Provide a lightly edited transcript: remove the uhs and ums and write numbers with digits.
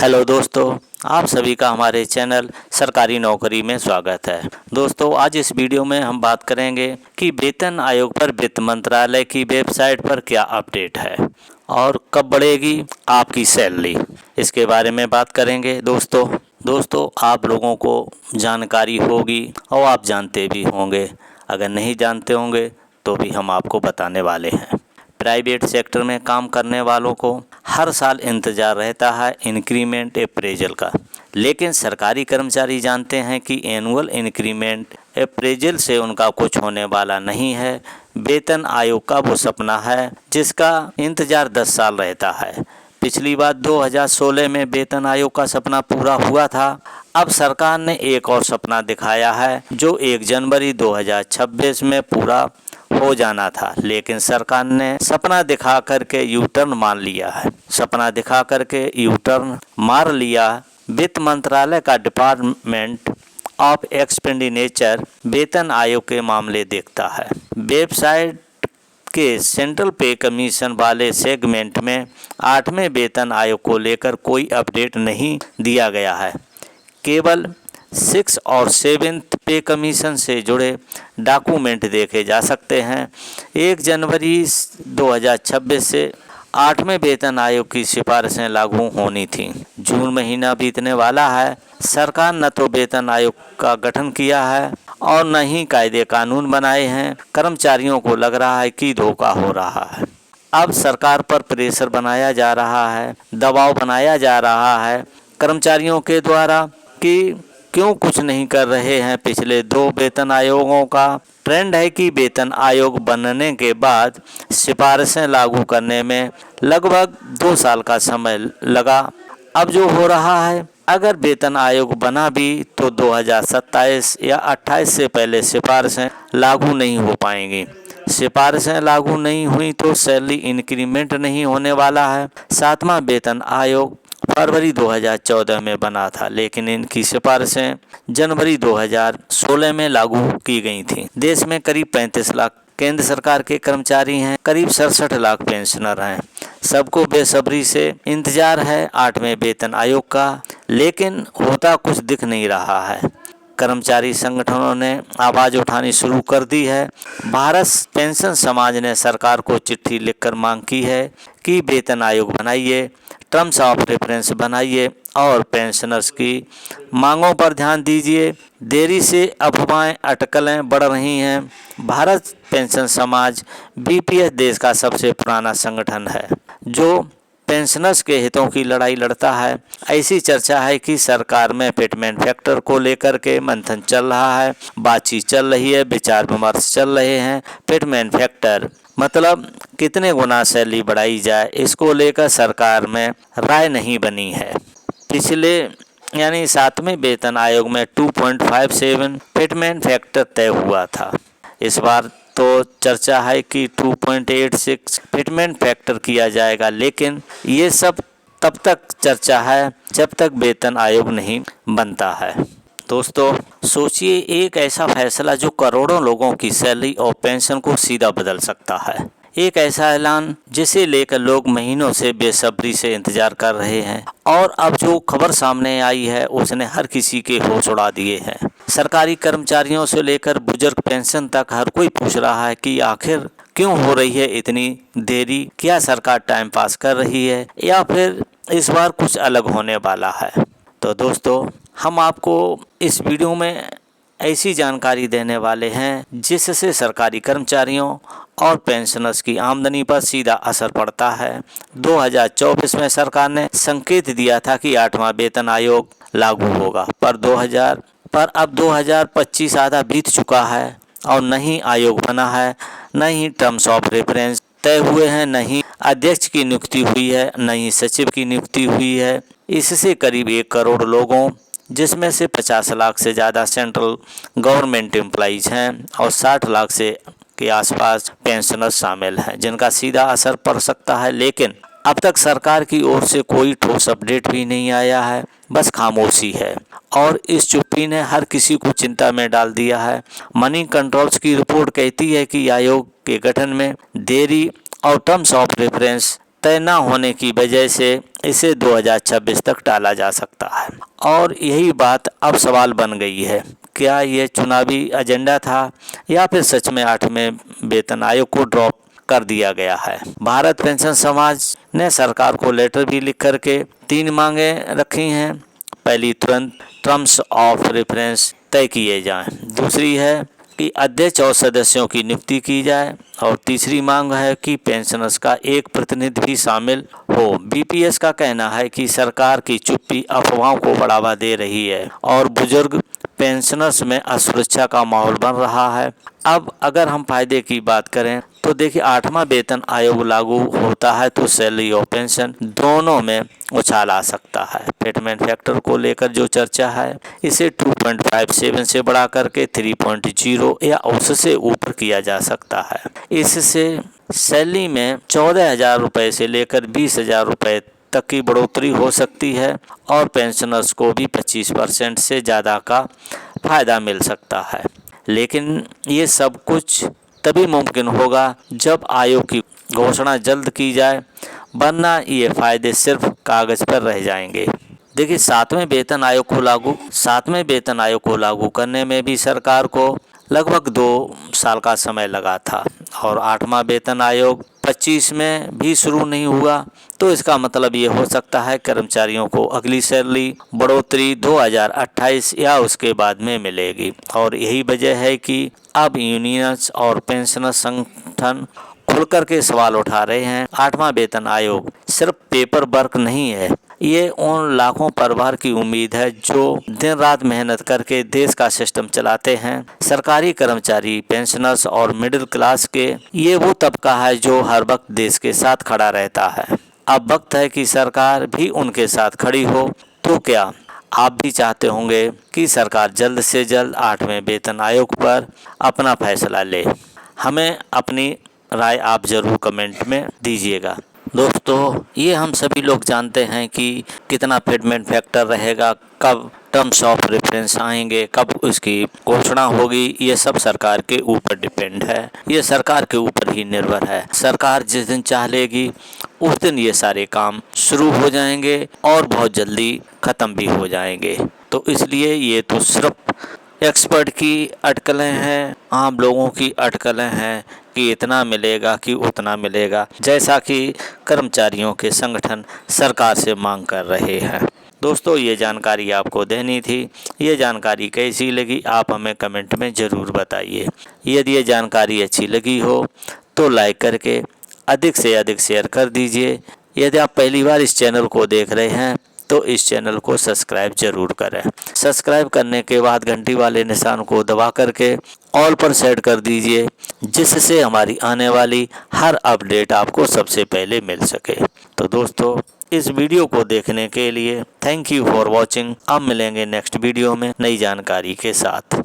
Hello दोस्तों, आप सभी का हमारे चैनल सरकारी नौकरी में स्वागत है। दोस्तों, आज इस वीडियो में हम बात करेंगे कि वेतन आयोग पर वित्त मंत्रालय की वेबसाइट पर क्या अपडेट है और कब बढ़ेगी आपकी सैलरी, इसके बारे में बात करेंगे। दोस्तों आप लोगों को जानकारी होगी और आप जानते भी होंगे, अगर नहीं जानते होंगे तो भी हम आपको बताने वाले हैं। प्राइवेट सेक्टर में काम करने वालों को हर साल इंतज़ार रहता है इंक्रीमेंट अप्रेजल का, लेकिन सरकारी कर्मचारी जानते हैं कि एनुअल इंक्रीमेंट अप्रेजल से उनका कुछ होने वाला नहीं है। वेतन आयोग का वो सपना है जिसका इंतज़ार 10 साल रहता है। पिछली बार 2016 में वेतन आयोग का सपना पूरा हुआ था। अब सरकार ने एक और सपना दिखाया है जो 1 जनवरी 2026 में पूरा हो जाना था, लेकिन सरकार ने सपना दिखा करके यू टर्न मार लिया है। वित्त मंत्रालय का डिपार्टमेंट ऑफ एक्सपेंडिचर वेतन आयोग के मामले देखता है। वेबसाइट के सेंट्रल पे कमीशन वाले सेगमेंट में 8वें वेतन आयोग को लेकर कोई अपडेट नहीं दिया गया है। केवल 6 और 7th पे कमीशन से जुड़े डॉक्यूमेंट देखे जा सकते हैं। 1 जनवरी 2026 से 8वें वेतन आयोग की सिफारिशें लागू होनी थीं। जून महीना बीतने वाला है। सरकार न तो वेतन आयोग का गठन किया है और न ही कायदे कानून बनाए हैं। कर्मचारियों को लग रहा है कि धोखा हो रहा है। अब सरकार पर प्रेशर बनाया जा रहा है, दबाव बनाया जा रहा है कर्मचारियों के द्वारा कि क्यों कुछ नहीं कर रहे हैं। पिछले 2 वेतन आयोगों का ट्रेंड है कि वेतन आयोग बनने के बाद सिफारिशें लागू करने में लगभग 2 साल का समय लगा। अब जो हो रहा है, अगर वेतन आयोग बना भी तो 2027 या 28 से पहले सिफारिशें लागू नहीं हो पाएंगी। सिफारिशें लागू नहीं हुई तो सैलरी इंक्रीमेंट नहीं होने वाला है। 7वां वेतन आयोग फरवरी 2014 में बना था, लेकिन इनकी सिफारिशें जनवरी 2016 में लागू की गई थीं। देश में करीब 35 लाख केंद्र सरकार के कर्मचारी हैं, करीब 67 लाख पेंशनर हैं। सबको बेसब्री से इंतजार है 8वें वेतन आयोग का, लेकिन होता कुछ दिख नहीं रहा है। कर्मचारी संगठनों ने आवाज़ उठानी शुरू कर दी है। भारत पेंशन समाज ने सरकार को चिट्ठी लिखकर मांग की है कि वेतन आयोग बनाइए, टर्म्स ऑफ रेफरेंस बनाइए और पेंशनर्स की मांगों पर ध्यान दीजिए। देरी से अफवाहें अटकलें बढ़ रही हैं। भारत पेंशन समाज बीपीएस देश का सबसे पुराना संगठन है जो पेंशनर्स के हितों की लड़ाई लड़ता है। ऐसी चर्चा है कि सरकार में फिटमेंट फैक्टर को लेकर के मंथन चल रहा है, बातचीत चल रही है, विचार विमर्श चल रहे हैं। फिटमेंट फैक्टर मतलब कितने गुना सैलरी बढ़ाई जाए, इसको लेकर सरकार में राय नहीं बनी है। पिछले यानी 7वें वेतन आयोग में 2.57 फिटमेंट फैक्टर तय हुआ था। इस बार तो चर्चा है कि 2.86 फिटमेंट फैक्टर किया जाएगा, लेकिन ये सब तब तक चर्चा है जब तक वेतन आयोग नहीं बनता है। दोस्तों सोचिए, एक ऐसा फैसला जो करोड़ों लोगों की सैलरी और पेंशन को सीधा बदल सकता है। एक ऐसा ऐलान जिसे लेकर लोग महीनों से बेसब्री से इंतजार कर रहे हैं, और अब जो खबर सामने आई है उसने हर किसी के होश उड़ा दिए हैं। सरकारी कर्मचारियों से लेकर बुजुर्ग पेंशन तक हर कोई पूछ रहा है कि आखिर क्यों हो रही है इतनी देरी। क्या सरकार टाइम पास कर रही है या फिर इस बार कुछ अलग होने वाला है। तो दोस्तों हम आपको इस वीडियो में ऐसी जानकारी देने वाले हैं जिससे सरकारी कर्मचारियों और पेंशनर्स की आमदनी पर सीधा असर पड़ता है। 2024 में सरकार ने संकेत दिया था कि 8वां वेतन आयोग लागू होगा, पर अब 2025 आधा बीत चुका है और न ही आयोग बना है, न ही टर्म्स ऑफ रेफरेंस तय हुए हैं, न ही अध्यक्ष की नियुक्ति हुई है, न ही सचिव की नियुक्ति हुई है। इससे करीब 1 करोड़ लोगों, जिसमें से 50 लाख से ज़्यादा सेंट्रल गवर्नमेंट एम्प्लॉइज हैं और 60 लाख से के आसपास पेंशनर्स शामिल हैं, जिनका सीधा असर पड़ सकता है। लेकिन अब तक सरकार की ओर से कोई ठोस अपडेट भी नहीं आया है, बस खामोशी है, और इस चुप्पी ने हर किसी को चिंता में डाल दिया है। मनी कंट्रोल्स की रिपोर्ट कहती है कि आयोग के गठन में देरी और टर्म्स ऑफ रेफरेंस तय न होने की वजह से इसे 2026 तक टाला जा सकता है। और यही बात अब सवाल बन गई है, क्या ये चुनावी एजेंडा था या फिर सच में 8वें वेतन आयोग को ड्रॉप कर दिया गया है। भारत पेंशन समाज ने सरकार को लेटर भी लिख करके 3 मांगे रखी हैं। पहली, तुरंत टर्म्स ऑफ रेफरेंस तय किए जाएं। दूसरी है कि अध्यक्ष और सदस्यों की नियुक्ति की जाए। और तीसरी मांग है कि पेंशनर्स का एक प्रतिनिधि भी शामिल हो। बीपीएस का कहना है कि सरकार की चुप्पी अफवाहों को बढ़ावा दे रही है और बुजुर्ग पेंशनर्स में असुरक्षा का माहौल बन रहा है। अब अगर हम फायदे की बात करें तो देखिए, 8वां वेतन आयोग लागू होता है तो सैलरी और पेंशन दोनों में उछाल आ सकता है। फिटमेंट फैक्टर को लेकर जो चर्चा है, इसे 2.57 से बढ़ा करके 3.0 या उससे ऊपर किया जा सकता है। इससे सैलरी में 14,000 रुपये से लेकर 20,000 रुपये तक की बढ़ोतरी हो सकती है और पेंशनर्स को भी 25% से ज़्यादा का फायदा मिल सकता है। लेकिन ये सब कुछ तभी मुमकिन होगा जब आयोग की घोषणा जल्द की जाए, वरना ये फायदे सिर्फ कागज पर रह जाएंगे। देखिए, 7वें वेतन आयोग को लागू करने में भी सरकार को लगभग 2 साल का समय लगा था और 8वां वेतन आयोग 25 में भी शुरू नहीं हुआ। तो इसका मतलब ये हो सकता है कर्मचारियों को अगली सैलरी बढ़ोतरी 2028 या उसके बाद में मिलेगी। और यही वजह है कि अब यूनियंस और पेंशनर संगठन खुलकर के सवाल उठा रहे हैं। 8वां वेतन आयोग सिर्फ पेपर वर्क नहीं है, ये उन लाखों परिवार की उम्मीद है जो दिन रात मेहनत करके देश का सिस्टम चलाते हैं। सरकारी कर्मचारी, पेंशनर्स और मिडिल क्लास के ये वो तबका है जो हर वक्त देश के साथ खड़ा रहता है। अब वक्त है कि सरकार भी उनके साथ खड़ी हो। तो क्या आप भी चाहते होंगे कि सरकार जल्द से जल्द 8वें वेतन आयोग पर अपना फैसला ले? हमें अपनी राय आप ज़रूर कमेंट में दीजिएगा। दोस्तों, ये हम सभी लोग जानते हैं कि कितना फिटमेंट फैक्टर रहेगा, कब टर्म्स ऑफ रेफरेंस आएंगे, कब उसकी घोषणा होगी, ये सब सरकार के ऊपर डिपेंड है। ये सरकार के ऊपर ही निर्भर है। सरकार जिस दिन चाह लेगी उस दिन ये सारे काम शुरू हो जाएंगे और बहुत जल्दी ख़त्म भी हो जाएंगे। तो इसलिए ये तो सिर्फ एक्सपर्ट की अटकलें हैं, आम लोगों की अटकलें हैं कि इतना मिलेगा कि उतना मिलेगा, जैसा कि कर्मचारियों के संगठन सरकार से मांग कर रहे हैं। दोस्तों, ये जानकारी आपको देनी थी। ये जानकारी कैसी लगी आप हमें कमेंट में ज़रूर बताइए। यदि ये जानकारी अच्छी लगी हो तो लाइक करके अधिक से अधिक शेयर कर दीजिए। यदि आप पहली बार इस चैनल को देख रहे हैं तो इस चैनल को सब्सक्राइब जरूर करें। सब्सक्राइब करने के बाद घंटी वाले निशान को दबा करके ऑल पर सेट कर दीजिए, जिससे हमारी आने वाली हर अपडेट आपको सबसे पहले मिल सके। तो दोस्तों, इस वीडियो को देखने के लिए थैंक यू फॉर वॉचिंग। अब मिलेंगे नेक्स्ट वीडियो में नई जानकारी के साथ।